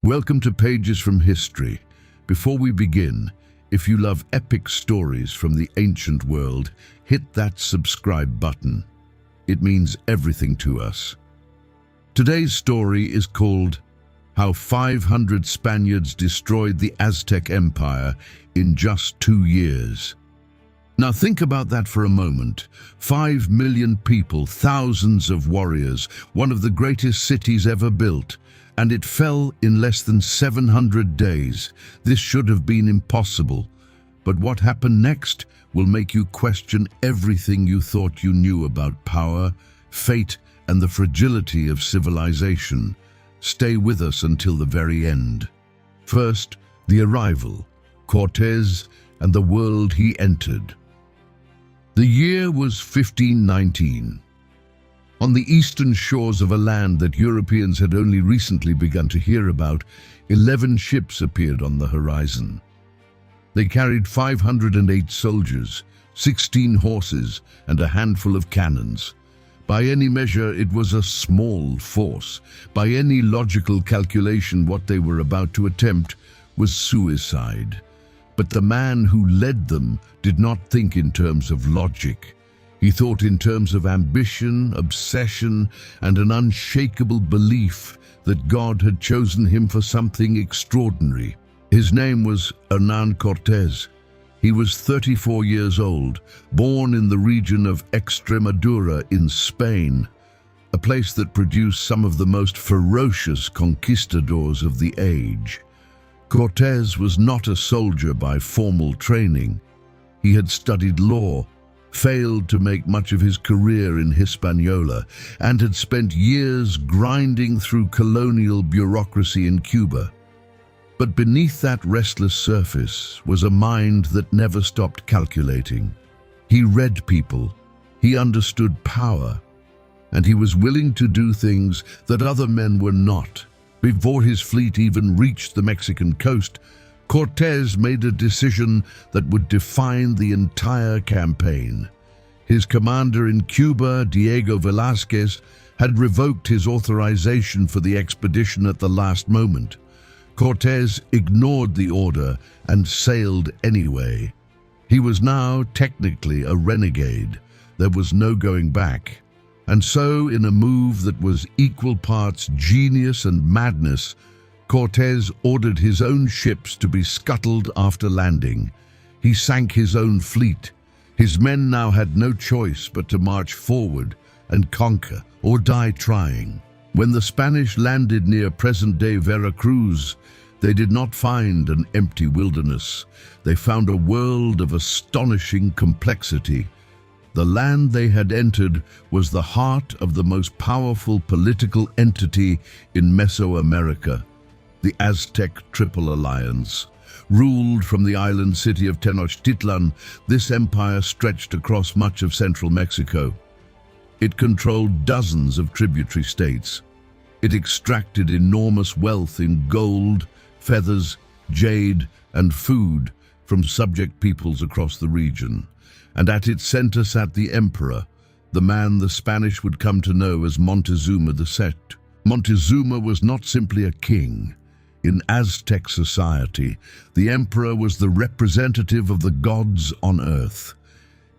Welcome to Pages from History. Before we begin, if you love epic stories from the ancient world, hit that subscribe button. It means everything to us. Today's story is called How 500 Spaniards Destroyed the Aztec Empire in Just 2 Years. Now think about that for a moment. 5 million people, thousands of warriors, one of the greatest cities ever built, and it fell in less than 700 days. This should have been impossible. But what happened next will make you question everything you thought you knew about power, fate, and the fragility of civilization. Stay with us until the very end. First, the arrival, Cortés, and the world he entered. The year was 1519. On the eastern shores of a land that Europeans had only recently begun to hear about, 11 ships appeared on the horizon. They carried 508 soldiers, 16 horses, and a handful of cannons. By any measure, it was a small force. By any logical calculation, what they were about to attempt was suicide. But the man who led them did not think in terms of logic. He thought in terms of ambition, obsession, and an unshakable belief that God had chosen him for something extraordinary. His name was Hernán Cortés. He was 34 years old, born in the region of Extremadura in Spain, a place that produced some of the most ferocious conquistadors of the age. Cortés was not a soldier by formal training. He had studied law, failed to make much of his career in Hispaniola, and had spent years grinding through colonial bureaucracy in Cuba. But beneath that restless surface was a mind that never stopped calculating. He read people, he understood power, and he was willing to do things that other men were not. Before his fleet even reached the Mexican coast, Cortés made a decision that would define the entire campaign. His commander in Cuba, Diego Velázquez, had revoked his authorization for the expedition at the last moment. Cortés ignored the order and sailed anyway. He was now technically a renegade. There was no going back. And so, in a move that was equal parts genius and madness, Cortés ordered his own ships to be scuttled after landing. He sank his own fleet. His men now had no choice but to march forward and conquer or die trying. When the Spanish landed near present-day Veracruz, they did not find an empty wilderness. They found a world of astonishing complexity. The land they had entered was the heart of the most powerful political entity in Mesoamerica, the Aztec Triple Alliance. Ruled from the island city of Tenochtitlan, this empire stretched across much of central Mexico. It controlled dozens of tributary states. It extracted enormous wealth in gold, feathers, jade, and food from subject peoples across the region. And at its center sat the emperor, the man the Spanish would come to know as Montezuma II. Montezuma was not simply a king. In Aztec society, the emperor was the representative of the gods on earth.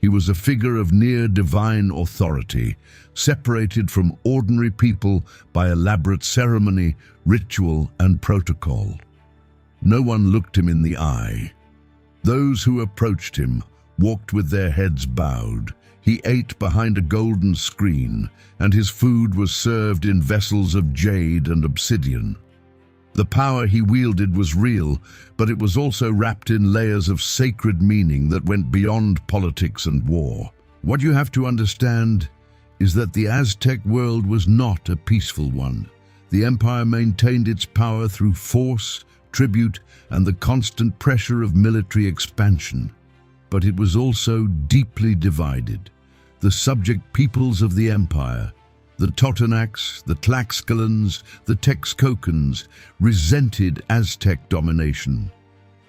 He was a figure of near divine authority, separated from ordinary people by elaborate ceremony, ritual, and protocol. No one looked him in the eye. Those who approached him walked with their heads bowed. He ate behind a golden screen, and his food was served in vessels of jade and obsidian. The power he wielded was real, but it was also wrapped in layers of sacred meaning that went beyond politics and war. What you have to understand is that the Aztec world was not a peaceful one. The empire maintained its power through force, tribute, and the constant pressure of military expansion. But it was also deeply divided. The subject peoples of the empire, the Totonacs, the Tlaxcalans, the Texcocans, resented Aztec domination.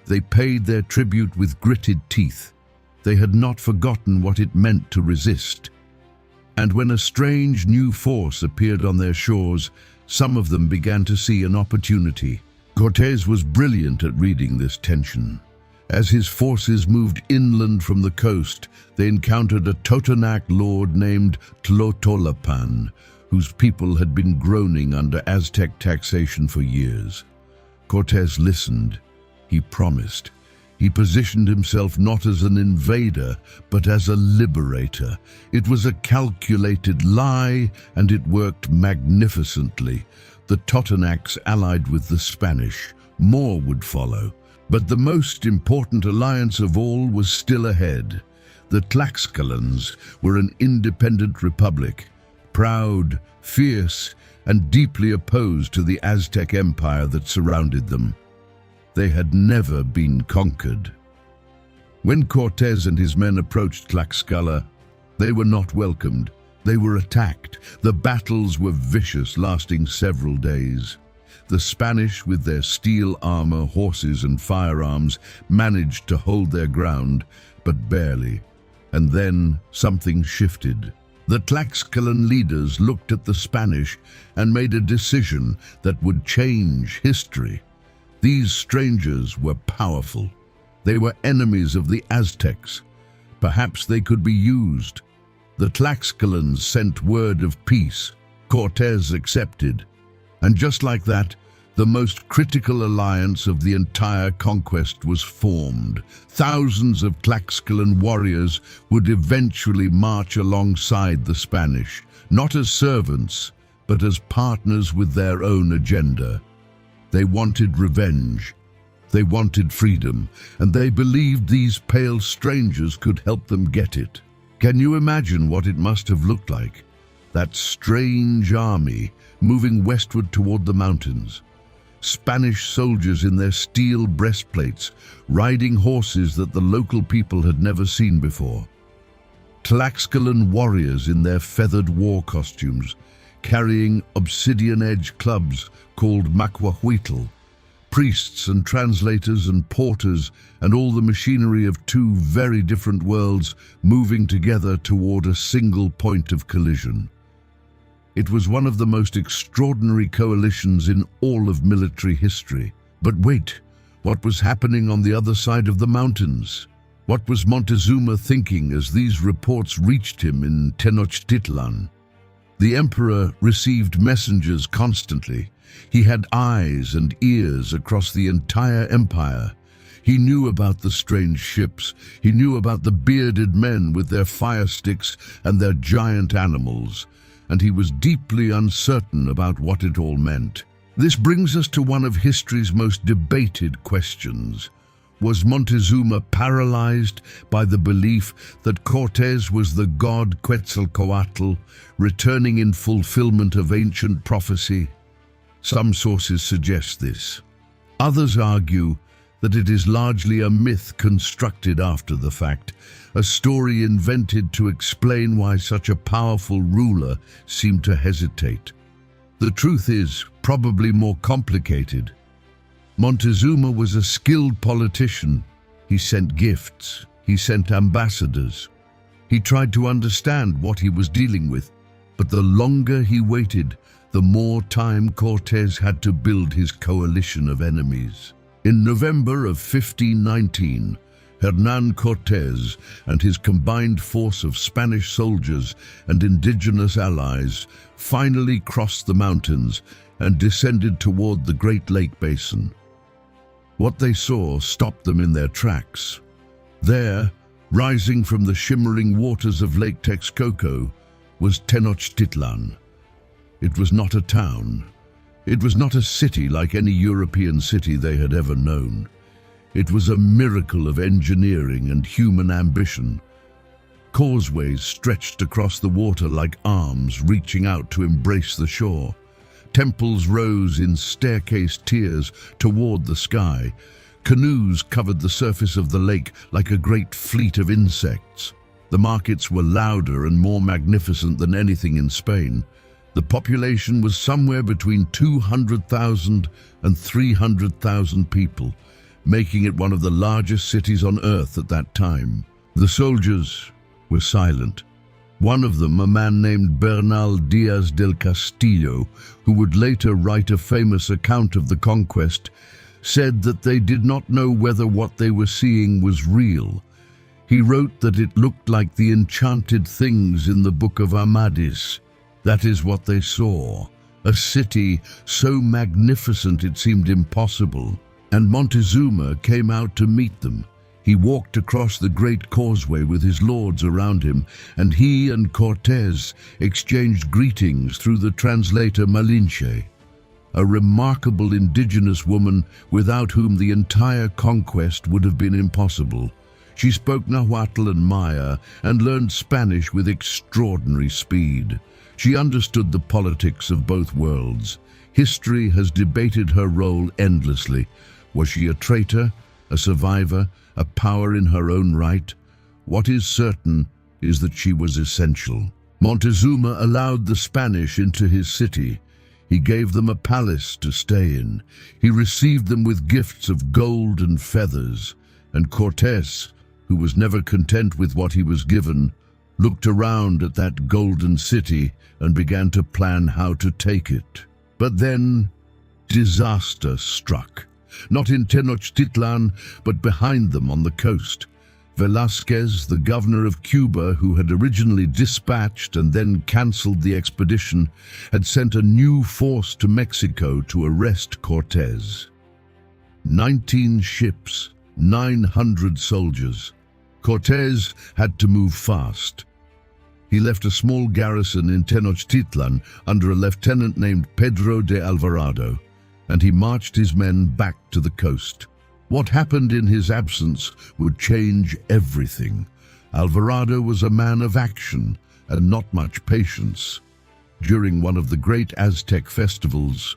They paid their tribute with gritted teeth. They had not forgotten what it meant to resist. And when a strange new force appeared on their shores, some of them began to see an opportunity. Cortés was brilliant at reading this tension. As his forces moved inland from the coast, they encountered a Totonac lord named Tenochtitlan, whose people had been groaning under Aztec taxation for years. Cortés listened. He promised. He positioned himself not as an invader, but as a liberator. It was a calculated lie, and it worked magnificently. The Totonacs allied with the Spanish. More would follow. But the most important alliance of all was still ahead. The Tlaxcalans were an independent republic, proud, fierce, and deeply opposed to the Aztec Empire that surrounded them. They had never been conquered. When Cortés and his men approached Tlaxcala, they were not welcomed. They were attacked. The battles were vicious, lasting several days. The Spanish, with their steel armor, horses, and firearms, managed to hold their ground, but barely. And then something shifted. The Tlaxcalan leaders looked at the Spanish and made a decision that would change history. These strangers were powerful. They were enemies of the Aztecs. Perhaps they could be used. The Tlaxcalans sent word of peace. Cortés accepted. And just like that, the most critical alliance of the entire conquest was formed. Thousands of Tlaxcalan warriors would eventually march alongside the Spanish, not as servants, but as partners with their own agenda. They wanted revenge, they wanted freedom, and they believed these pale strangers could help them get it. Can you imagine what it must have looked like? That strange army moving westward toward the mountains. Spanish soldiers in their steel breastplates, riding horses that the local people had never seen before. Tlaxcalan warriors in their feathered war costumes, carrying obsidian-edged clubs called macuahuitl. Priests and translators and porters and all the machinery of two very different worlds moving together toward a single point of collision. It was one of the most extraordinary coalitions in all of military history. But wait, what was happening on the other side of the mountains? What was Montezuma thinking as these reports reached him in Tenochtitlan? The emperor received messengers constantly. He had eyes and ears across the entire empire. He knew about the strange ships. He knew about the bearded men with their fire sticks and their giant animals. And he was deeply uncertain about what it all meant. This brings us to one of history's most debated questions. Was Montezuma paralyzed by the belief that Cortés was the god Quetzalcoatl, returning in fulfillment of ancient prophecy? Some sources suggest this. Others argue that it is largely a myth constructed after the fact, a story invented to explain why such a powerful ruler seemed to hesitate. The truth is probably more complicated. Montezuma was a skilled politician. He sent gifts. He sent ambassadors. He tried to understand what he was dealing with, but the longer he waited, the more time Cortés had to build his coalition of enemies. In November of 1519, Hernán Cortés and his combined force of Spanish soldiers and indigenous allies finally crossed the mountains and descended toward the Great Lake Basin. What they saw stopped them in their tracks. There, rising from the shimmering waters of Lake Texcoco, was Tenochtitlan. It was not a town. It was not a city like any European city they had ever known. It was a miracle of engineering and human ambition. Causeways stretched across the water like arms reaching out to embrace the shore. Temples rose in staircase tiers toward the sky. Canoes covered the surface of the lake like a great fleet of insects. The markets were louder and more magnificent than anything in Spain. The population was somewhere between 200,000 and 300,000 people, making it one of the largest cities on earth at that time. The soldiers were silent. One of them, a man named Bernal Diaz del Castillo, who would later write a famous account of the conquest, said that they did not know whether what they were seeing was real. He wrote that it looked like the enchanted things in the Book of Amadis. That is what they saw, a city so magnificent it seemed impossible. And Montezuma came out to meet them. He walked across the great causeway with his lords around him, and he and Cortés exchanged greetings through the translator Malinche, a remarkable indigenous woman without whom the entire conquest would have been impossible. She spoke Nahuatl and Maya and learned Spanish with extraordinary speed. She understood the politics of both worlds. History has debated her role endlessly. Was she a traitor, a survivor, a power in her own right? What is certain is that she was essential. Montezuma allowed the Spanish into his city. He gave them a palace to stay in. He received them with gifts of gold and feathers. And Cortés, who was never content with what he was given, looked around at that golden city and began to plan how to take it. But then disaster struck. Not in Tenochtitlan, but behind them on the coast. Velázquez, the governor of Cuba, who had originally dispatched and then cancelled the expedition, had sent a new force to Mexico to arrest Cortés. 19 ships, 900 soldiers. Cortés had to move fast. He left a small garrison in Tenochtitlan under a lieutenant named Pedro de Alvarado, and he marched his men back to the coast. What happened in his absence would change everything. Alvarado was a man of action and not much patience. During one of the great Aztec festivals,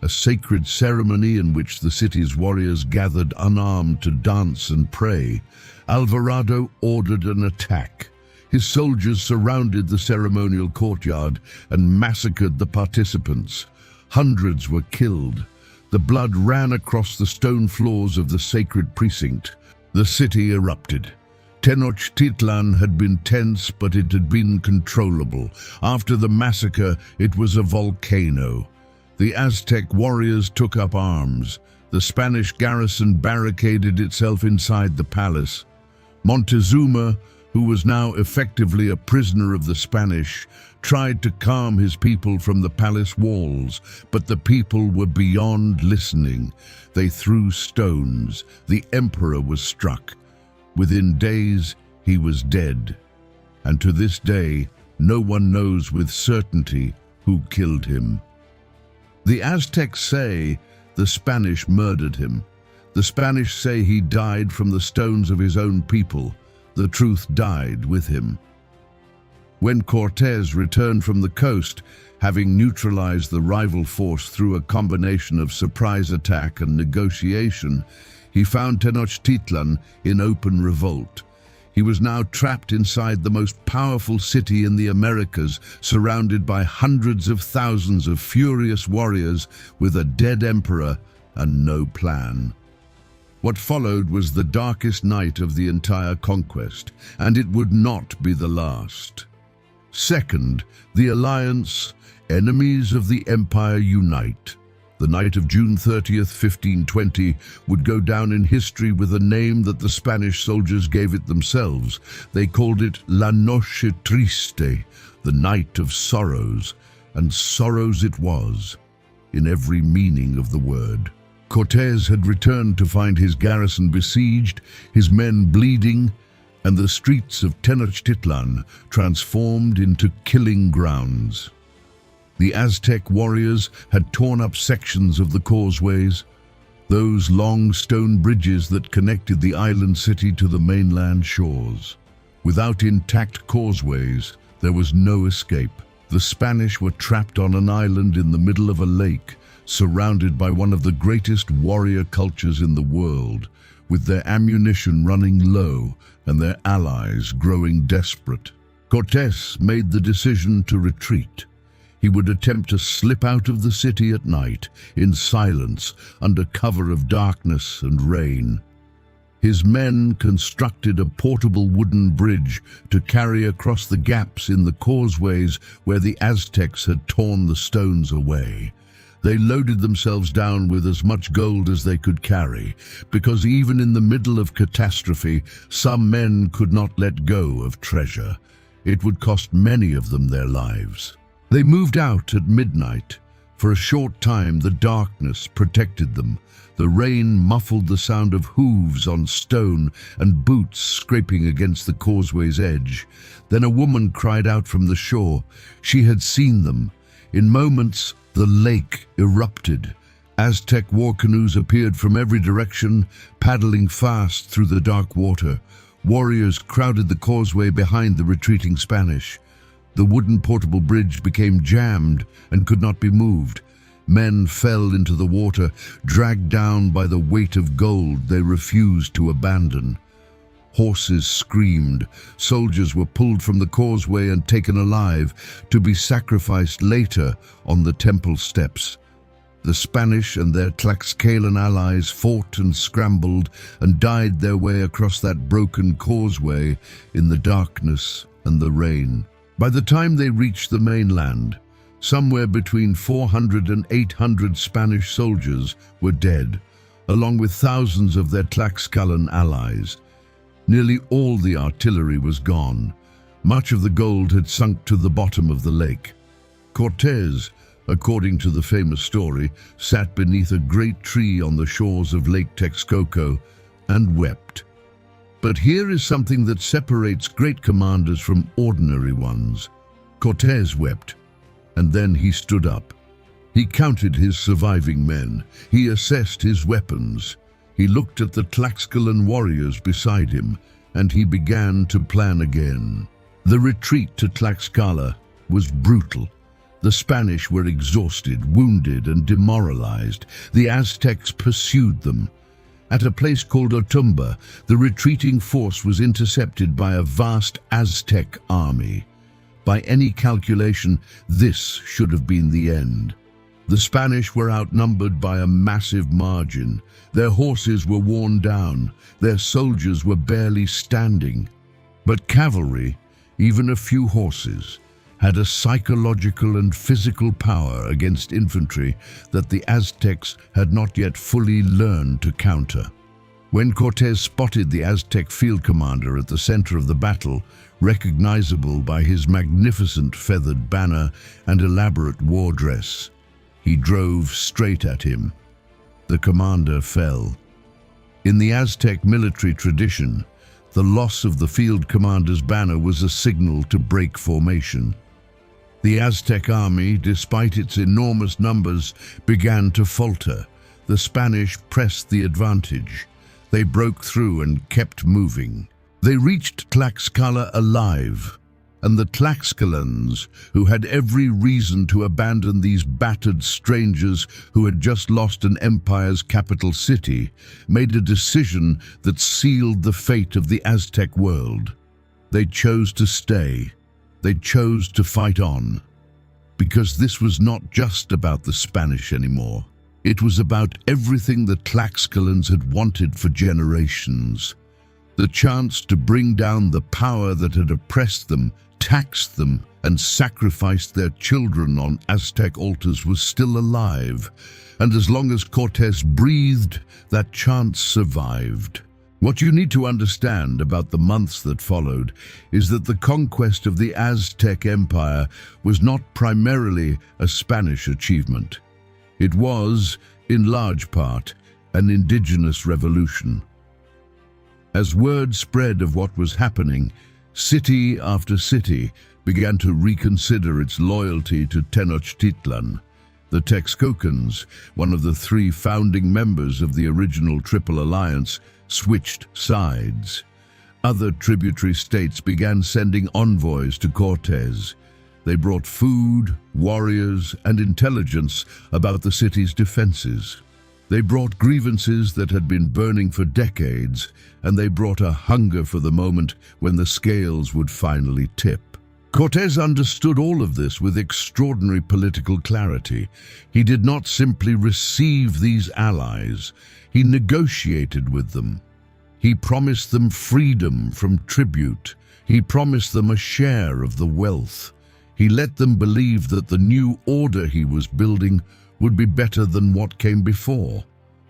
a sacred ceremony in which the city's warriors gathered unarmed to dance and pray, Alvarado ordered an attack. His soldiers surrounded the ceremonial courtyard and massacred the participants. Hundreds were killed. The blood ran across the stone floors of the sacred precinct. The city erupted. Tenochtitlan had been tense, but it had been controllable. After the massacre, it was a volcano. The Aztec warriors took up arms. The Spanish garrison barricaded itself inside the palace. Montezuma, who was now effectively a prisoner of the Spanish, tried to calm his people from the palace walls, but the people were beyond listening. They threw stones. The emperor was struck. Within days, he was dead. And to this day, no one knows with certainty who killed him. The Aztecs say the Spanish murdered him. The Spanish say he died from the stones of his own people. The truth died with him. When Cortés returned from the coast, having neutralized the rival force through a combination of surprise attack and negotiation, he found Tenochtitlan in open revolt. He was now trapped inside the most powerful city in the Americas, surrounded by hundreds of thousands of furious warriors with a dead emperor and no plan. What followed was the darkest night of the entire conquest, and it would not be the last. Second, the alliance, enemies of the empire unite. The night of June 30th, 1520, would go down in history with a name that the Spanish soldiers gave it themselves. They called it La Noche Triste, the night of sorrows, and sorrows it was, in every meaning of the word. Cortés had returned to find his garrison besieged, his men bleeding, and the streets of Tenochtitlan transformed into killing grounds. The Aztec warriors had torn up sections of the causeways, those long stone bridges that connected the island city to the mainland shores. Without intact causeways, there was no escape. The Spanish were trapped on an island in the middle of a lake, surrounded by one of the greatest warrior cultures in the world, with their ammunition running low and their allies growing desperate. Cortés made the decision to retreat. He would attempt to slip out of the city at night, in silence, under cover of darkness and rain. His men constructed a portable wooden bridge to carry across the gaps in the causeways where the Aztecs had torn the stones away. They loaded themselves down with as much gold as they could carry, because even in the middle of catastrophe, some men could not let go of treasure. It would cost many of them their lives. They moved out at midnight. For a short time, the darkness protected them. The rain muffled the sound of hooves on stone and boots scraping against the causeway's edge. Then a woman cried out from the shore. She had seen them. In moments, the lake erupted. Aztec war canoes appeared from every direction, paddling fast through the dark water. Warriors crowded the causeway behind the retreating Spanish. The wooden portable bridge became jammed and could not be moved. Men fell into the water, dragged down by the weight of gold they refused to abandon. Horses screamed. Soldiers were pulled from the causeway and taken alive to be sacrificed later on the temple steps. The Spanish and their Tlaxcalan allies fought and scrambled and died their way across that broken causeway in the darkness and the rain. By the time they reached the mainland, somewhere between 400 and 800 Spanish soldiers were dead, along with thousands of their Tlaxcalan allies. Nearly all the artillery was gone. Much of the gold had sunk to the bottom of the lake. Cortés, according to the famous story, sat beneath a great tree on the shores of Lake Texcoco and wept. But here is something that separates great commanders from ordinary ones. Cortés wept, and then he stood up. He counted his surviving men. He assessed his weapons. He looked at the Tlaxcalan warriors beside him, and he began to plan again. The retreat to Tlaxcala was brutal. The Spanish were exhausted, wounded, and demoralized. The Aztecs pursued them. At a place called Otumba, the retreating force was intercepted by a vast Aztec army. By any calculation, this should have been the end. The Spanish were outnumbered by a massive margin. Their horses were worn down. Their soldiers were barely standing. But cavalry, even a few horses, had a psychological and physical power against infantry that the Aztecs had not yet fully learned to counter. When Cortés spotted the Aztec field commander at the center of the battle, recognizable by his magnificent feathered banner and elaborate war dress, he drove straight at him. The commander fell. In the Aztec military tradition, the loss of the field commander's banner was a signal to break formation. The Aztec army, despite its enormous numbers, began to falter. The Spanish pressed the advantage. They broke through and kept moving. They reached Tlaxcala alive, and the Tlaxcalans, who had every reason to abandon these battered strangers who had just lost an empire's capital city, made a decision that sealed the fate of the Aztec world. They chose to stay. They chose to fight on, because this was not just about the Spanish anymore. It was about everything the Tlaxcalans had wanted for generations. The chance to bring down the power that had oppressed them, taxed them, and sacrificed their children on Aztec altars was still alive, and as long as Cortés breathed, that chance survived. What you need to understand about the months that followed is that the conquest of the Aztec Empire was not primarily a Spanish achievement. It was, in large part, an indigenous revolution. As word spread of what was happening, city after city began to reconsider its loyalty to Tenochtitlan. The Texcocans, one of the three founding members of the original Triple Alliance, switched sides. Other tributary states began sending envoys to Cortés. They brought food, warriors, and intelligence about the city's defenses. They brought grievances that had been burning for decades, and they brought a hunger for the moment when the scales would finally tip. Cortés understood all of this with extraordinary political clarity. He did not simply receive these allies, he negotiated with them. He promised them freedom from tribute. He promised them a share of the wealth. He let them believe that the new order he was building would be better than what came before.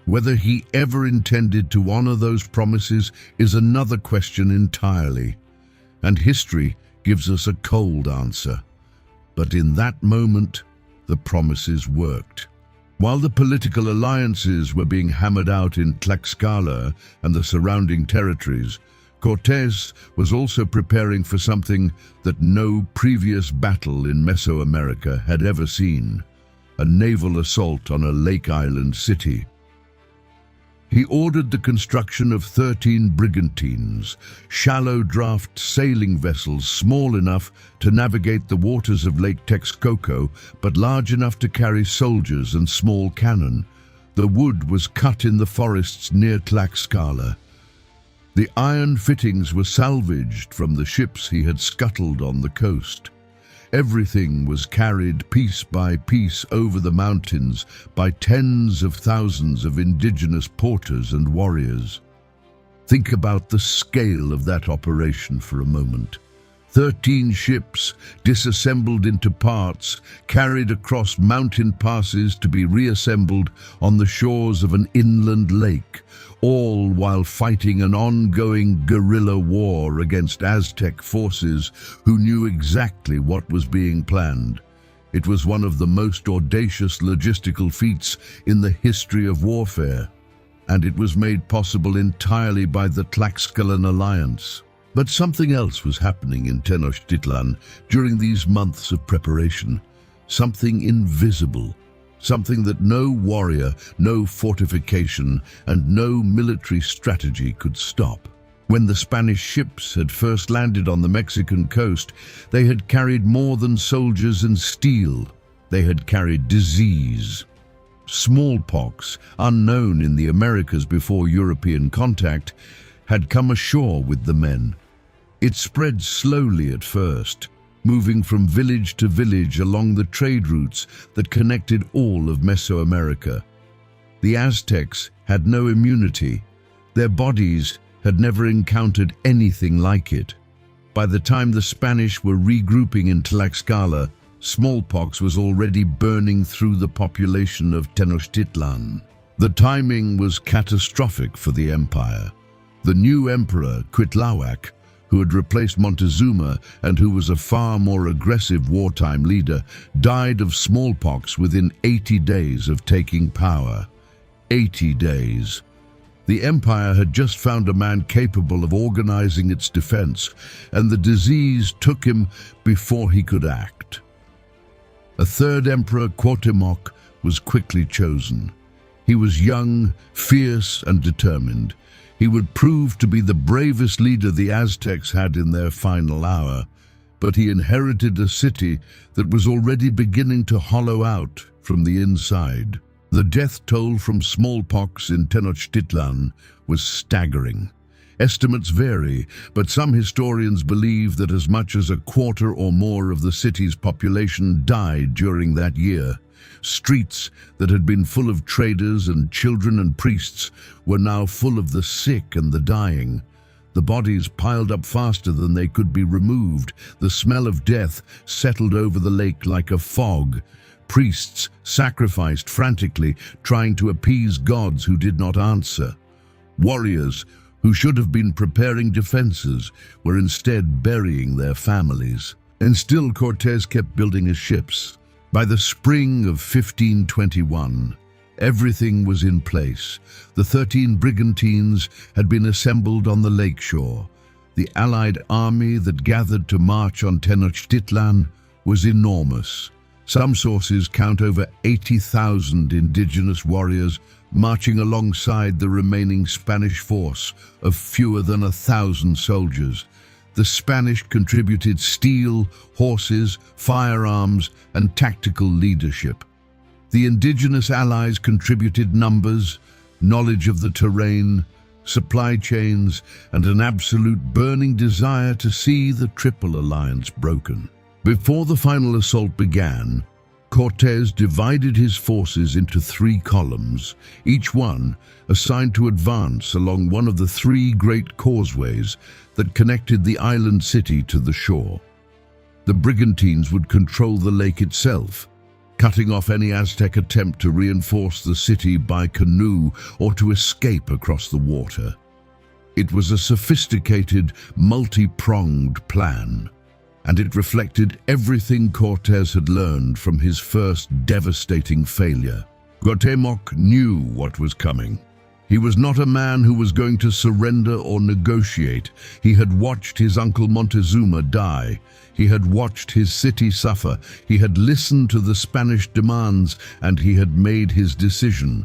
Whether he ever intended to honor those promises is another question entirely, and history gives us a cold answer. But in that moment, the promises worked. While the political alliances were being hammered out in Tlaxcala and the surrounding territories, Cortés was also preparing for something that no previous battle in Mesoamerica had ever seen: a naval assault on a lake island city. He ordered the construction of 13 brigantines, shallow draft sailing vessels small enough to navigate the waters of Lake Texcoco, but large enough to carry soldiers and small cannon. The wood was cut in the forests near Tlaxcala. The iron fittings were salvaged from the ships he had scuttled on the coast. Everything was carried piece by piece over the mountains by tens of thousands of indigenous porters and warriors. Think about the scale of that operation for a moment. 13 ships, disassembled into parts, carried across mountain passes to be reassembled on the shores of an inland lake, all while fighting an ongoing guerrilla war against Aztec forces who knew exactly what was being planned. It was one of the most audacious logistical feats in the history of warfare, and it was made possible entirely by the Tlaxcalan alliance. But something else was happening in Tenochtitlan during these months of preparation, something invisible, something that no warrior, no fortification, and no military strategy could stop. When the Spanish ships had first landed on the Mexican coast, they had carried more than soldiers and steel. They had carried disease. Smallpox, unknown in the Americas before European contact, had come ashore with the men. It spread slowly at first, moving from village to village along the trade routes that connected all of Mesoamerica. The Aztecs had no immunity. Their bodies had never encountered anything like it. By the time the Spanish were regrouping in Tlaxcala, smallpox was already burning through the population of Tenochtitlan. The timing was catastrophic for the empire. The new emperor, Cuitlahuac, who had replaced Montezuma and who was a far more aggressive wartime leader, died of smallpox within 80 days of taking power. 80 days. The empire had just found a man capable of organizing its defense, and the disease took him before he could act. A third emperor, Cuauhtémoc, was quickly chosen. He was young, fierce, and determined. He would prove to be the bravest leader the Aztecs had in their final hour, but he inherited a city that was already beginning to hollow out from the inside. The death toll from smallpox in Tenochtitlan was staggering. Estimates vary, but some historians believe that as much as a quarter or more of the city's population died during that year. Streets that had been full of traders and children and priests were now full of the sick and the dying. The bodies piled up faster than they could be removed. The smell of death settled over the lake like a fog. Priests sacrificed frantically, trying to appease gods who did not answer. Warriors, who should have been preparing defenses, were instead burying their families. And still Cortés kept building his ships. By the spring of 1521, everything was in place. The 13 brigantines had been assembled on the lakeshore. The allied army that gathered to march on Tenochtitlan was enormous. Some sources count over 80,000 indigenous warriors marching alongside the remaining Spanish force of fewer than 1,000 soldiers. The Spanish contributed steel, horses, firearms, and tactical leadership. The indigenous allies contributed numbers, knowledge of the terrain, supply chains, and an absolute burning desire to see the Triple Alliance broken. Before the final assault began, Cortés divided his forces into 3 columns, each one assigned to advance along one of the 3 great causeways that connected the island city to the shore. The brigantines would control the lake itself, cutting off any Aztec attempt to reinforce the city by canoe or to escape across the water. It was a sophisticated, multi-pronged plan, and it reflected everything Cortés had learned from his first devastating failure. Cuauhtémoc knew what was coming. He was not a man who was going to surrender or negotiate. He had watched his uncle Montezuma die. He had watched his city suffer. He had listened to the Spanish demands, and he had made his decision.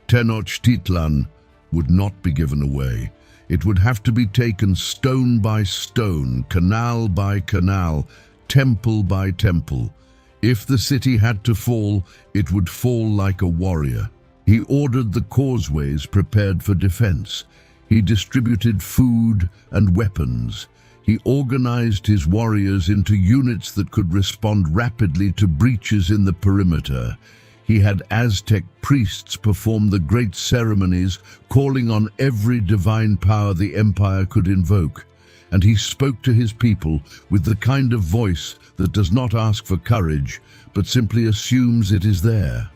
Tenochtitlan would not be given away. It would have to be taken stone by stone, canal by canal, temple by temple. If the city had to fall, it would fall like a warrior. He ordered the causeways prepared for defense. He distributed food and weapons. He organized his warriors into units that could respond rapidly to breaches in the perimeter. He had Aztec priests perform the great ceremonies, calling on every divine power the empire could invoke. And he spoke to his people with the kind of voice that does not ask for courage, but simply assumes it is there,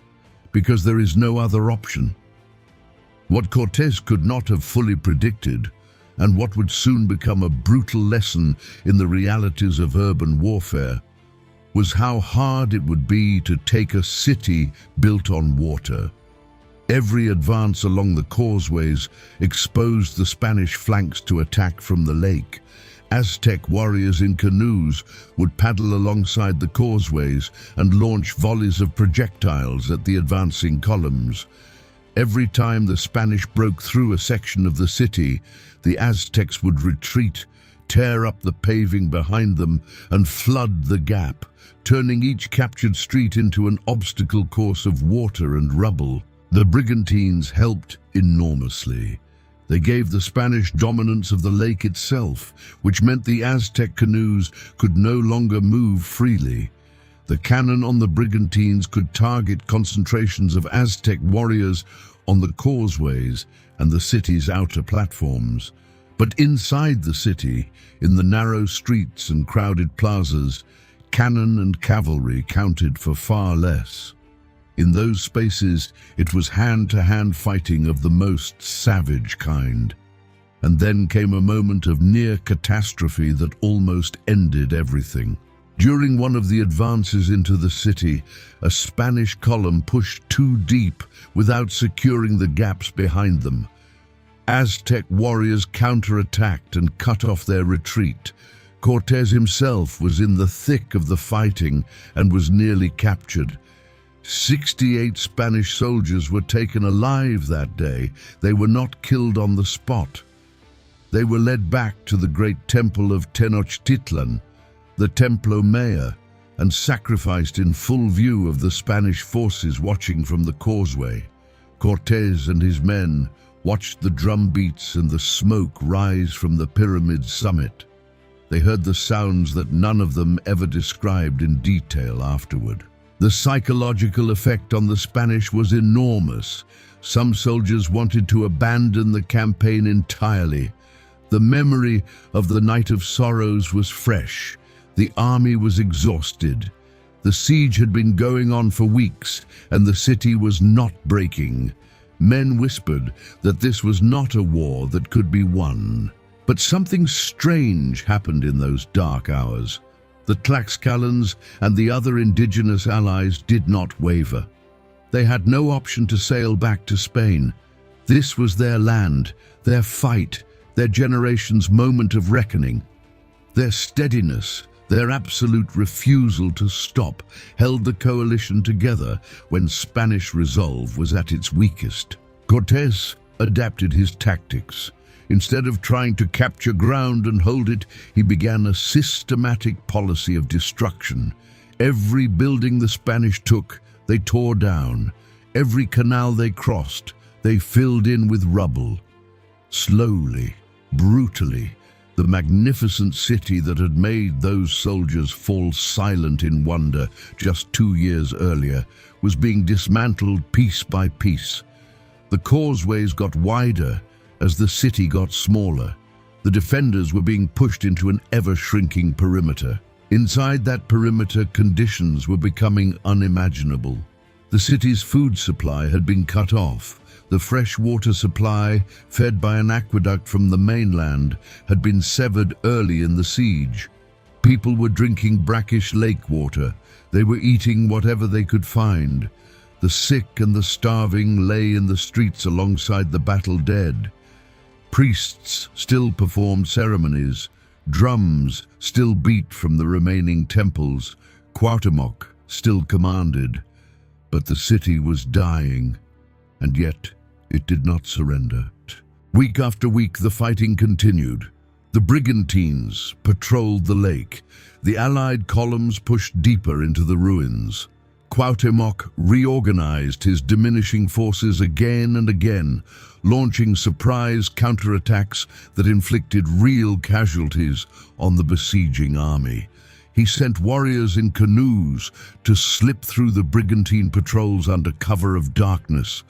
because there is no other option. What Cortés could not have fully predicted, and what would soon become a brutal lesson in the realities of urban warfare, was how hard it would be to take a city built on water. Every advance along the causeways exposed the Spanish flanks to attack from the lake. Aztec warriors in canoes would paddle alongside the causeways and launch volleys of projectiles at the advancing columns. Every time the Spanish broke through a section of the city, the Aztecs would retreat, tear up the paving behind them, and flood the gap, turning each captured street into an obstacle course of water and rubble. The brigantines helped enormously. They gave the Spanish dominance of the lake itself, which meant the Aztec canoes could no longer move freely. The cannon on the brigantines could target concentrations of Aztec warriors on the causeways and the city's outer platforms. But inside the city, in the narrow streets and crowded plazas, cannon and cavalry counted for far less. In those spaces, it was hand-to-hand fighting of the most savage kind. And then came a moment of near catastrophe that almost ended everything. During one of the advances into the city, a Spanish column pushed too deep without securing the gaps behind them. Aztec warriors counterattacked and cut off their retreat. Cortés himself was in the thick of the fighting and was nearly captured. 68 Spanish soldiers were taken alive that day. They were not killed on the spot. They were led back to the great temple of Tenochtitlan, the Templo Mayor, and sacrificed in full view of the Spanish forces watching from the causeway. Cortés and his men watched the drum beats and the smoke rise from the pyramid's summit. They heard the sounds that none of them ever described in detail afterward. The psychological effect on the Spanish was enormous. Some soldiers wanted to abandon the campaign entirely. The memory of the Night of Sorrows was fresh. The army was exhausted. The siege had been going on for weeks, and the city was not breaking. Men whispered that this was not a war that could be won. But something strange happened in those dark hours. The Tlaxcalans and the other indigenous allies did not waver. They had no option to sail back to Spain. This was their land, their fight, their generation's moment of reckoning. Their steadiness, their absolute refusal to stop, held the coalition together when Spanish resolve was at its weakest. Cortés adapted his tactics. Instead of trying to capture ground and hold it, he began a systematic policy of destruction. Every building the Spanish took, they tore down. Every canal they crossed, they filled in with rubble. Slowly, brutally, The magnificent city that had made those soldiers fall silent in wonder just 2 years earlier was being dismantled piece by piece. The causeways got wider as the city got smaller. The defenders were being pushed into an ever-shrinking perimeter. Inside that perimeter, conditions were becoming unimaginable. The city's food supply had been cut off. The fresh water supply, fed by an aqueduct from the mainland, had been severed early in the siege. People were drinking brackish lake water. They were eating whatever they could find. The sick and the starving lay in the streets alongside the battle dead. Priests still performed ceremonies. Drums still beat from the remaining temples. Cuauhtémoc still commanded. But the city was dying, and yet it did not surrender. Week after week, the fighting continued. The brigantines patrolled the lake. The Allied columns pushed deeper into the ruins. Cuauhtémoc reorganized his diminishing forces again and again, launching surprise counterattacks that inflicted real casualties on the besieging army. He sent warriors in canoes to slip through the brigantine patrols under cover of darkness,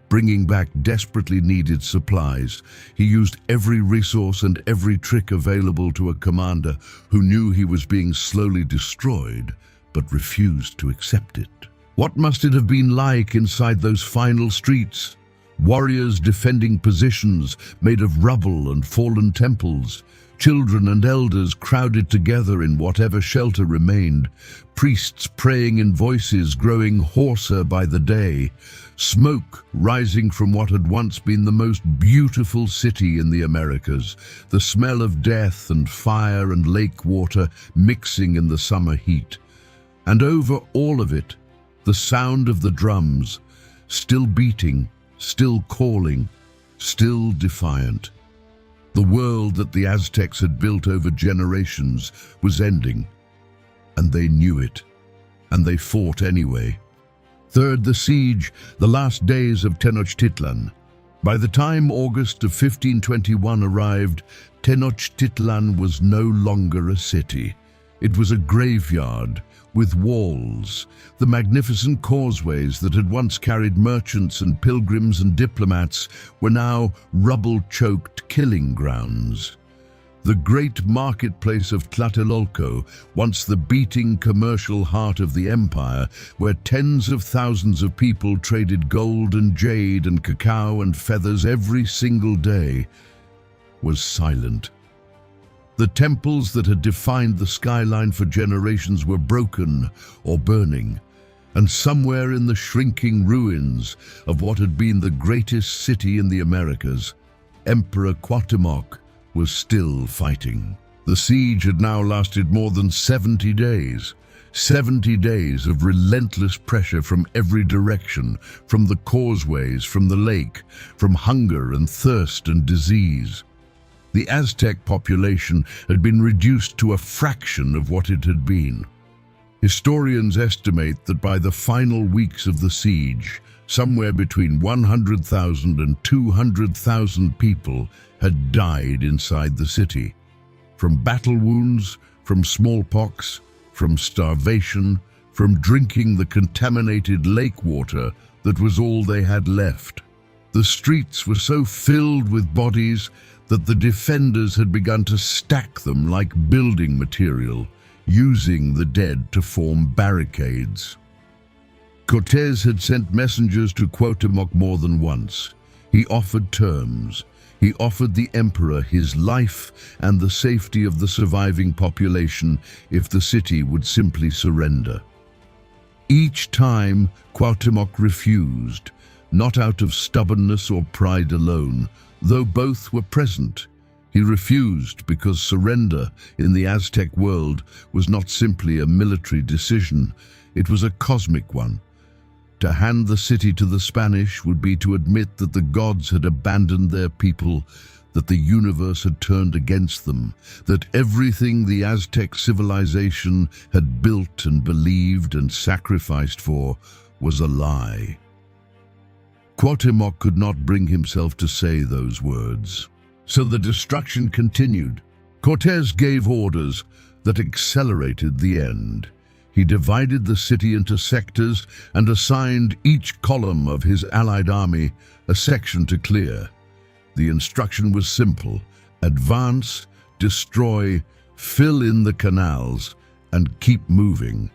bringing back desperately needed supplies. He used every resource and every trick available to a commander who knew he was being slowly destroyed, but refused to accept it. What must it have been like inside those final streets? Warriors defending positions made of rubble and fallen temples. Children and elders crowded together in whatever shelter remained. Priests praying in voices growing hoarser by the day. Smoke rising from what had once been the most beautiful city in the Americas. The smell of death and fire and lake water mixing in the summer heat. And over all of it, the sound of the drums, still beating, still calling, still defiant. The world that the Aztecs had built over generations was ending, and they knew it, and they fought anyway. Third, the siege, the last days of Tenochtitlan. By the time August of 1521 arrived, Tenochtitlan was no longer a city. It was a graveyard with walls. The magnificent causeways that had once carried merchants and pilgrims and diplomats were now rubble-choked killing grounds. The great marketplace of Tlatelolco, once the beating commercial heart of the empire, where tens of thousands of people traded gold and jade and cacao and feathers every single day, was silent. The temples that had defined the skyline for generations were broken or burning, and somewhere in the shrinking ruins of what had been the greatest city in the Americas, Emperor Cuauhtémoc was still fighting. The siege had now lasted more than 70 days. 70 days of relentless pressure from every direction, from the causeways, from the lake, from hunger and thirst and disease. The Aztec population had been reduced to a fraction of what it had been. Historians estimate that by the final weeks of the siege, somewhere between 100,000 and 200,000 people had died inside the city. From battle wounds, from smallpox, from starvation, from drinking the contaminated lake water that was all they had left. The streets were so filled with bodies that the defenders had begun to stack them like building material, using the dead to form barricades. Cortés had sent messengers to Cuauhtémoc more than once. He offered terms. He offered the emperor his life and the safety of the surviving population if the city would simply surrender. Each time, Cuauhtémoc refused, not out of stubbornness or pride alone, though both were present. He refused because surrender in the Aztec world was not simply a military decision, it was a cosmic one. To hand the city to the Spanish would be to admit that the gods had abandoned their people, that the universe had turned against them, that everything the Aztec civilization had built and believed and sacrificed for was a lie. Cuauhtémoc could not bring himself to say those words. So the destruction continued. Cortés gave orders that accelerated the end. He divided the city into sectors and assigned each column of his allied army a section to clear. The instruction was simple: advance, destroy, fill in the canals, and keep moving.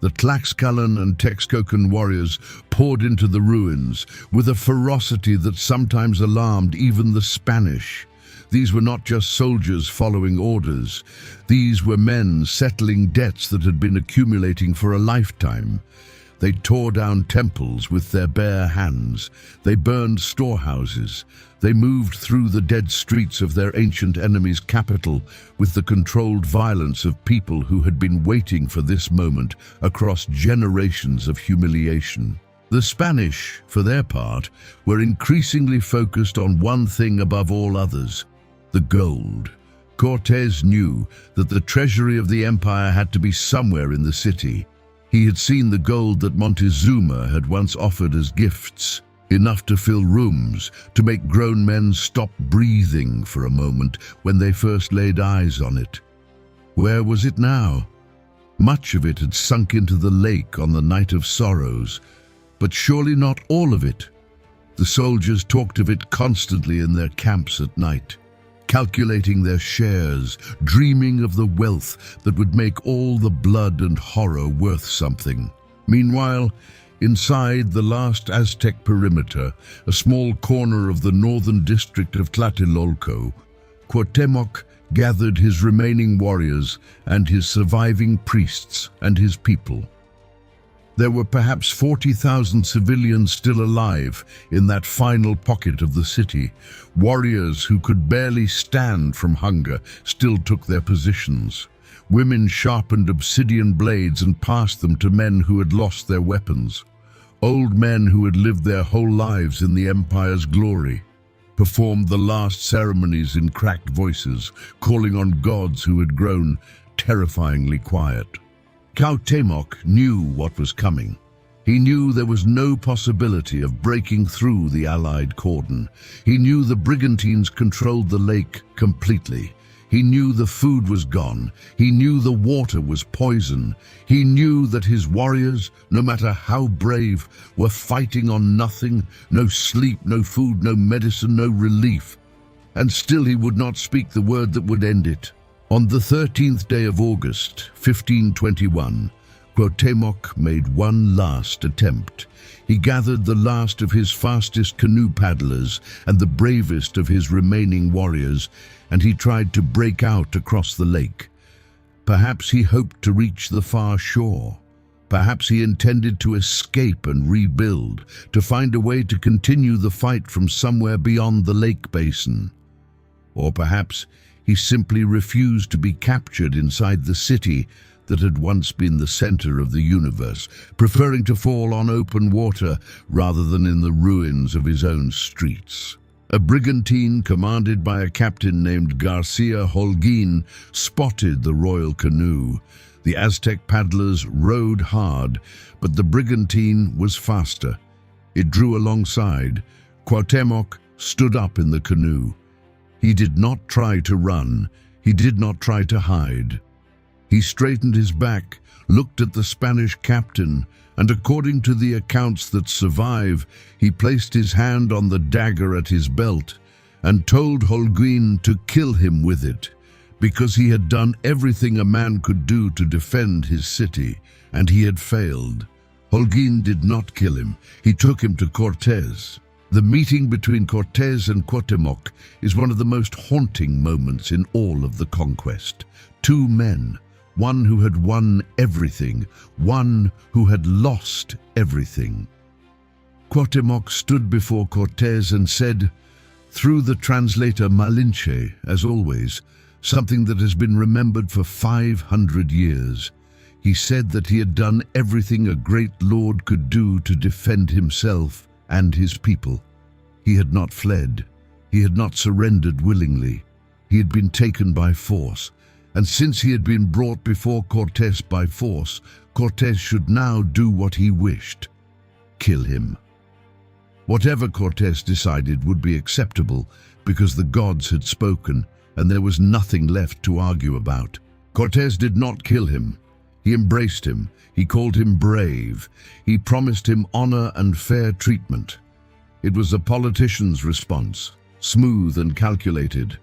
The Tlaxcalan and Texcocan warriors poured into the ruins with a ferocity that sometimes alarmed even the Spanish. These were not just soldiers following orders. These were men settling debts that had been accumulating for a lifetime. They tore down temples with their bare hands. They burned storehouses. They moved through the dead streets of their ancient enemy's capital with the controlled violence of people who had been waiting for this moment across generations of humiliation. The Spanish, for their part, were increasingly focused on one thing above all others: the gold. Cortés knew that the treasury of the empire had to be somewhere in the city. He had seen the gold that Montezuma had once offered as gifts, enough to fill rooms, to make grown men stop breathing for a moment when they first laid eyes on it. Where was it now? Much of it had sunk into the lake on the night of sorrows, but surely not all of it. The soldiers talked of it constantly in their camps at night, calculating their shares, dreaming of the wealth that would make all the blood and horror worth something. Meanwhile, inside the last Aztec perimeter, a small corner of the northern district of Tlatelolco, Cuauhtémoc gathered his remaining warriors and his surviving priests and his people. There were perhaps 40,000 civilians still alive in that final pocket of the city. Warriors who could barely stand from hunger still took their positions. Women sharpened obsidian blades and passed them to men who had lost their weapons. Old men who had lived their whole lives in the empire's glory performed the last ceremonies in cracked voices, calling on gods who had grown terrifyingly quiet. Cuauhtémoc knew what was coming. He knew there was no possibility of breaking through the Allied cordon. He knew the brigantines controlled the lake completely. He knew the food was gone. He knew the water was poison. He knew that his warriors, no matter how brave, were fighting on nothing: no sleep, no food, no medicine, no relief. And still he would not speak the word that would end it. On the 13th day of August, 1521, Cuauhtémoc made one last attempt. He gathered the last of his fastest canoe paddlers and the bravest of his remaining warriors, and he tried to break out across the lake. Perhaps he hoped to reach the far shore. Perhaps he intended to escape and rebuild, to find a way to continue the fight from somewhere beyond the lake basin. Or perhaps he simply refused to be captured inside the city that had once been the center of the universe, preferring to fall on open water rather than in the ruins of his own streets. A brigantine commanded by a captain named Garcia Holguin spotted the royal canoe. The Aztec paddlers rowed hard, but the brigantine was faster. It drew alongside. Cuauhtémoc stood up in the canoe. He did not try to run. He did not try to hide. He straightened his back, looked at the Spanish captain, and according to the accounts that survive, he placed his hand on the dagger at his belt and told Holguin to kill him with it, because he had done everything a man could do to defend his city, and he had failed. Holguin did not kill him. He took him to Cortés. The meeting between Cortés and Cuauhtémoc is one of the most haunting moments in all of the conquest. Two men, one who had won everything, one who had lost everything. Cuauhtémoc stood before Cortés and said, through the translator Malinche, as always, something that has been remembered for 500 years. He said that he had done everything a great lord could do to defend himself and his people. He had not fled. He had not surrendered willingly. He had been taken by force. And since he had been brought before Cortés by force, Cortés should now do what he wished: kill him. Whatever Cortés decided would be acceptable, because the gods had spoken, and there was nothing left to argue about. Cortés did not kill him. He embraced him. He called him brave. He promised him honor and fair treatment. It was a politician's response, smooth and calculated.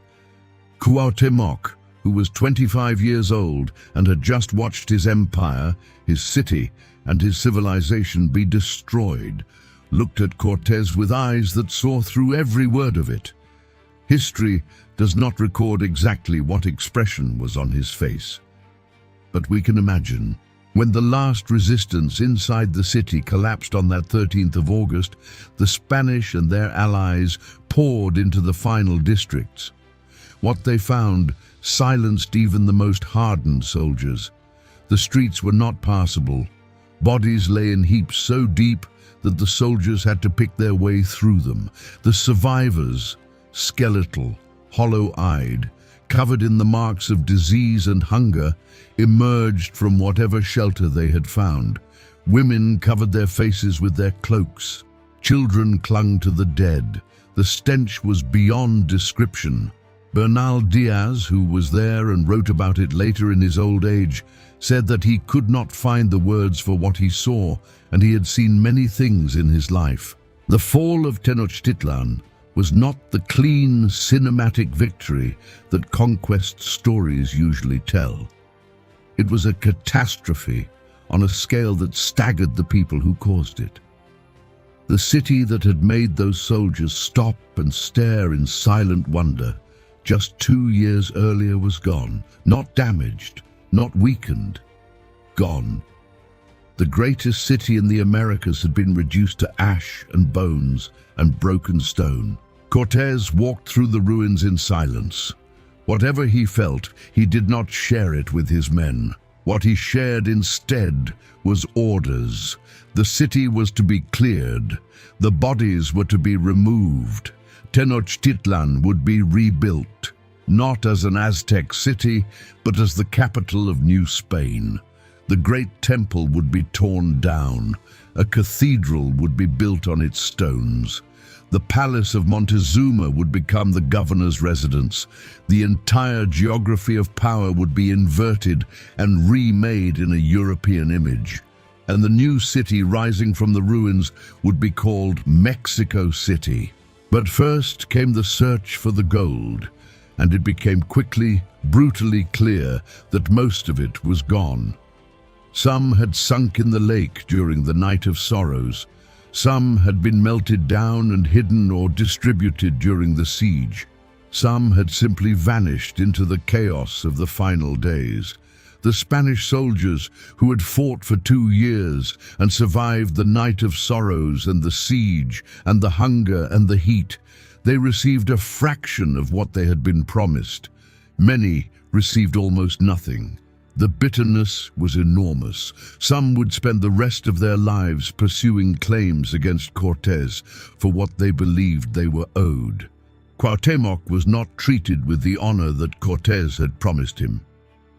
Cuauhtémoc, who was 25 years old and had just watched his empire, his city, and his civilization be destroyed, looked at Cortés with eyes that saw through every word of it. History does not record exactly what expression was on his face, but we can imagine. When the last resistance inside the city collapsed on that 13th of August, the Spanish and their allies poured into the final districts. What they found silenced even the most hardened soldiers. The streets were not passable. Bodies lay in heaps so deep that the soldiers had to pick their way through them. The survivors, skeletal, hollow-eyed, covered in the marks of disease and hunger, emerged from whatever shelter they had found. Women covered their faces with their cloaks. Children clung to the dead. The stench was beyond description. Bernal Diaz, who was there and wrote about it later in his old age, said that he could not find the words for what he saw, and he had seen many things in his life. The fall of Tenochtitlan was not the clean, cinematic victory that conquest stories usually tell. It was a catastrophe on a scale that staggered the people who caused it. The city that had made those soldiers stop and stare in silent wonder just 2 years earlier was gone, not damaged, not weakened, gone. The greatest city in the Americas had been reduced to ash and bones and broken stone. Cortés walked through the ruins in silence. Whatever he felt, he did not share it with his men. What he shared instead was orders. The city was to be cleared. The bodies were to be removed. Tenochtitlan would be rebuilt, not as an Aztec city, but as the capital of New Spain. The great temple would be torn down. A cathedral would be built on its stones. The palace of Montezuma would become the governor's residence. The entire geography of power would be inverted and remade in a European image. And the new city rising from the ruins would be called Mexico City. But first came the search for the gold, and it became quickly, brutally clear that most of it was gone. Some had sunk in the lake during the Night of Sorrows. Some had been melted down and hidden or distributed during the siege. Some had simply vanished into the chaos of the final days. The Spanish soldiers who had fought for 2 years and survived the Night of Sorrows and the siege and the hunger and the heat, they received a fraction of what they had been promised. Many received almost nothing. The bitterness was enormous. Some would spend the rest of their lives pursuing claims against Cortés for what they believed they were owed. Cuauhtémoc was not treated with the honor that Cortés had promised him.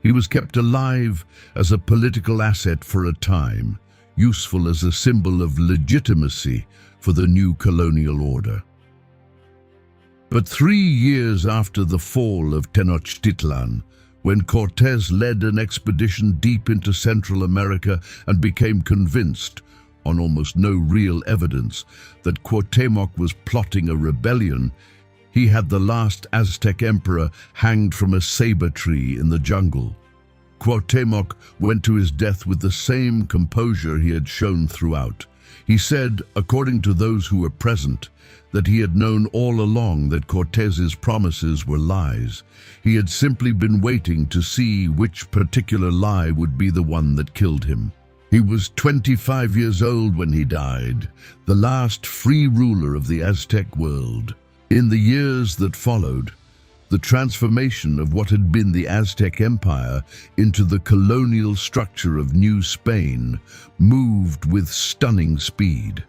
He was kept alive as a political asset for a time, useful as a symbol of legitimacy for the new colonial order. But 3 years after the fall of Tenochtitlan, when Cortés led an expedition deep into Central America and became convinced, on almost no real evidence, that Cuauhtémoc was plotting a rebellion, he had the last Aztec emperor hanged from a saber tree in the jungle. Cuauhtémoc went to his death with the same composure he had shown throughout. He said, according to those who were present, that he had known all along that Cortés's promises were lies. He had simply been waiting to see which particular lie would be the one that killed him. He was 25 years old when he died, the last free ruler of the Aztec world. In the years that followed, the transformation of what had been the Aztec Empire into the colonial structure of New Spain moved with stunning speed.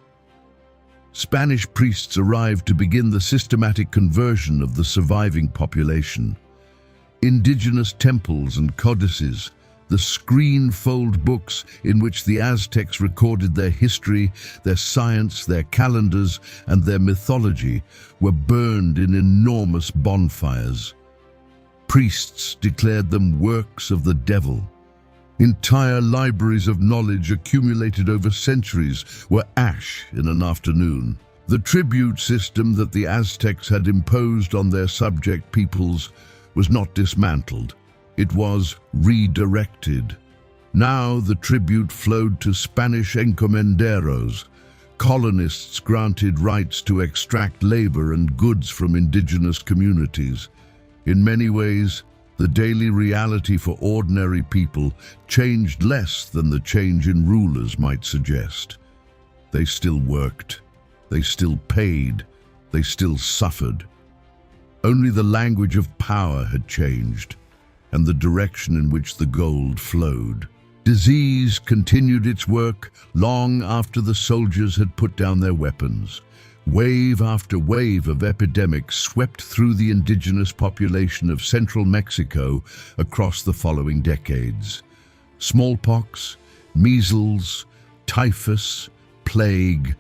Spanish priests arrived to begin the systematic conversion of the surviving population. Indigenous temples and codices, the screen-fold books in which the Aztecs recorded their history, their science, their calendars, and their mythology, were burned in enormous bonfires. Priests declared them works of the devil. Entire libraries of knowledge accumulated over centuries were ash in an afternoon. The tribute system that the Aztecs had imposed on their subject peoples was not dismantled. It was redirected. Now the tribute flowed to Spanish encomenderos, colonists granted rights to extract labor and goods from indigenous communities. In many ways, the daily reality for ordinary people changed less than the change in rulers might suggest. They still worked, they still paid, they still suffered. Only the language of power had changed, and the direction in which the gold flowed. Disease continued its work long after the soldiers had put down their weapons. Wave after wave of epidemics swept through the indigenous population of central Mexico across the following decades. Smallpox, measles, typhus, plague.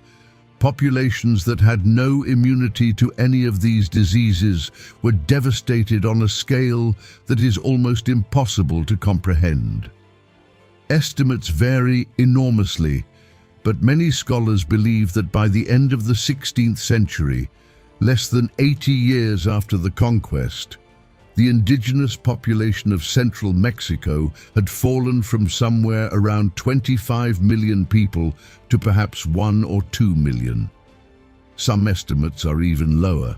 Populations that had no immunity to any of these diseases were devastated on a scale that is almost impossible to comprehend. Estimates vary enormously, but many scholars believe that by the end of the 16th century, less than 80 years after the conquest, the indigenous population of central Mexico had fallen from somewhere around 25 million people to perhaps 1 or 2 million. Some estimates are even lower.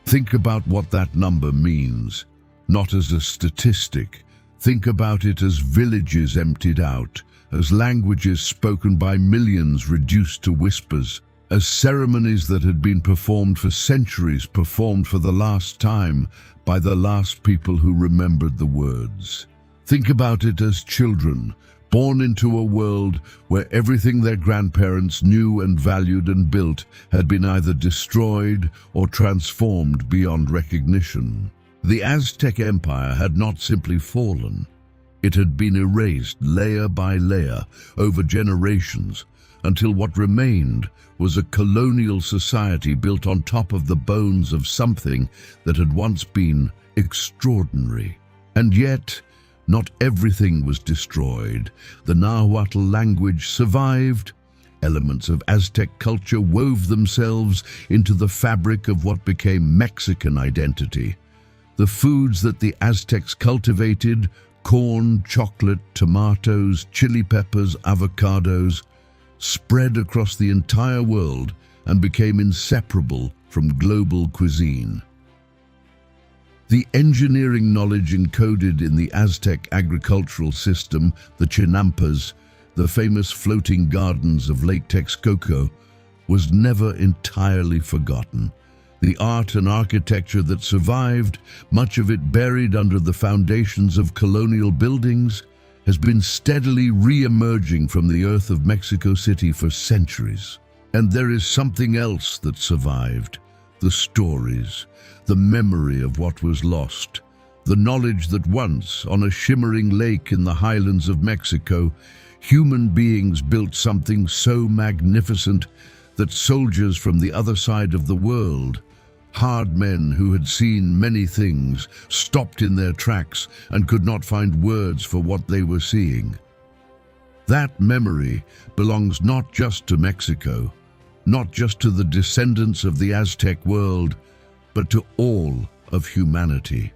Think about what that number means, not as a statistic. Think about it as villages emptied out, as languages spoken by millions reduced to whispers, as ceremonies that had been performed for centuries performed for the last time by the last people who remembered the words. Think about it as children, born into a world where everything their grandparents knew and valued and built had been either destroyed or transformed beyond recognition. The Aztec Empire had not simply fallen. It had been erased layer by layer over generations until what remained was a colonial society built on top of the bones of something that had once been extraordinary. And yet, not everything was destroyed. The Nahuatl language survived. Elements of Aztec culture wove themselves into the fabric of what became Mexican identity. The foods that the Aztecs cultivated, corn, chocolate, tomatoes, chili peppers, avocados, spread across the entire world and became inseparable from global cuisine. The engineering knowledge encoded in the Aztec agricultural system, the chinampas, the famous floating gardens of Lake Texcoco, was never entirely forgotten. The art and architecture that survived, much of it buried under the foundations of colonial buildings, has been steadily re-emerging from the earth of Mexico City for centuries. And there is something else that survived: the stories, the memory of what was lost, the knowledge that once, on a shimmering lake in the highlands of Mexico, human beings built something so magnificent that soldiers from the other side of the world, hard men who had seen many things, stopped in their tracks and could not find words for what they were seeing. That memory belongs not just to Mexico, not just to the descendants of the Aztec world, but to all of humanity.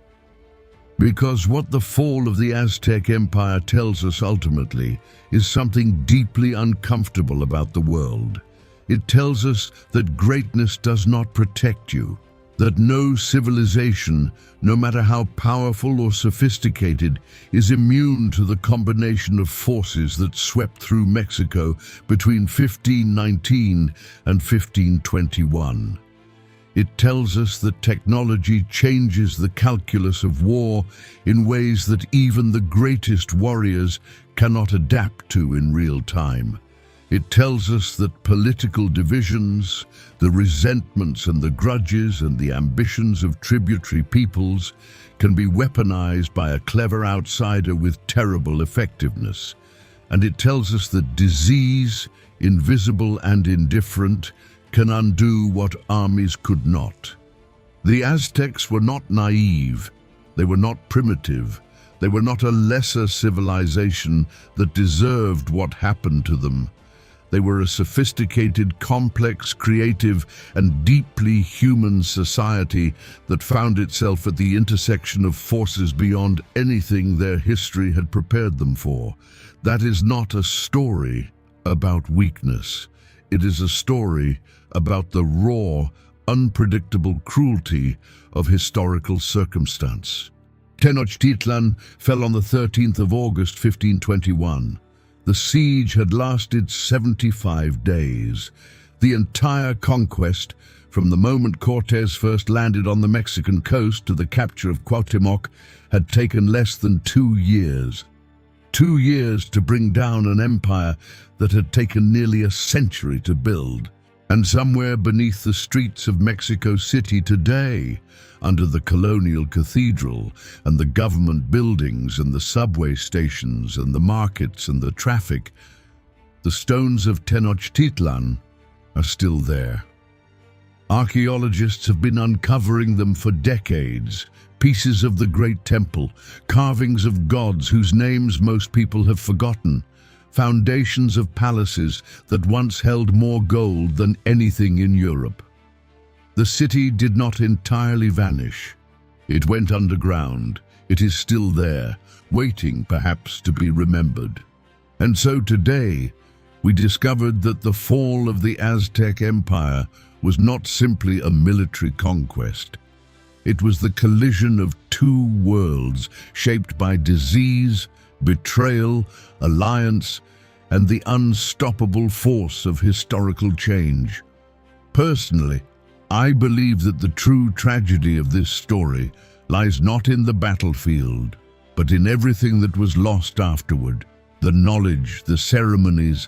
Because what the fall of the Aztec Empire tells us ultimately is something deeply uncomfortable about the world. It tells us that greatness does not protect you, that no civilization, no matter how powerful or sophisticated, is immune to the combination of forces that swept through Mexico between 1519 and 1521. It tells us that technology changes the calculus of war in ways that even the greatest warriors cannot adapt to in real time. It tells us that political divisions, the resentments and the grudges and the ambitions of tributary peoples can be weaponized by a clever outsider with terrible effectiveness. And it tells us that disease, invisible and indifferent, can undo what armies could not. The Aztecs were not naive. They were not primitive. They were not a lesser civilization that deserved what happened to them. They were a sophisticated, complex, creative, and deeply human society that found itself at the intersection of forces beyond anything their history had prepared them for. That is not a story about weakness. It is a story about the raw, unpredictable cruelty of historical circumstance. Tenochtitlan fell on the 13th of August, 1521. The siege had lasted 75 days. The entire conquest, from the moment Cortés first landed on the Mexican coast to the capture of Cuauhtémoc, had taken less than 2 years. 2 years to bring down an empire that had taken nearly a century to build. And somewhere beneath the streets of Mexico City today, under the colonial cathedral and the government buildings and the subway stations and the markets and the traffic, the stones of Tenochtitlan are still there. Archaeologists have been uncovering them for decades. Pieces of the great temple, carvings of gods whose names most people have forgotten, foundations of palaces that once held more gold than anything in Europe. The city did not entirely vanish. It went underground. It is still there, waiting perhaps to be remembered. And so today, we discovered that the fall of the Aztec Empire was not simply a military conquest. It was the collision of two worlds shaped by disease, betrayal, alliance, and the unstoppable force of historical change. Personally, I believe that the true tragedy of this story lies not in the battlefield, but in everything that was lost afterward, the knowledge, the ceremonies,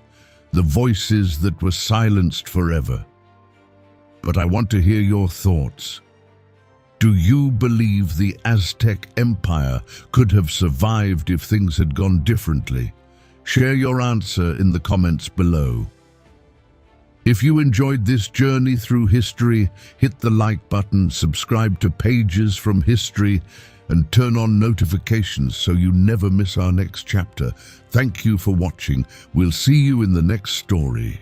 the voices that were silenced forever. But I want to hear your thoughts. Do you believe the Aztec Empire could have survived if things had gone differently? Share your answer in the comments below. If you enjoyed this journey through history, hit the like button, subscribe to Pages from History, and turn on notifications so you never miss our next chapter. Thank you for watching. We'll see you in the next story.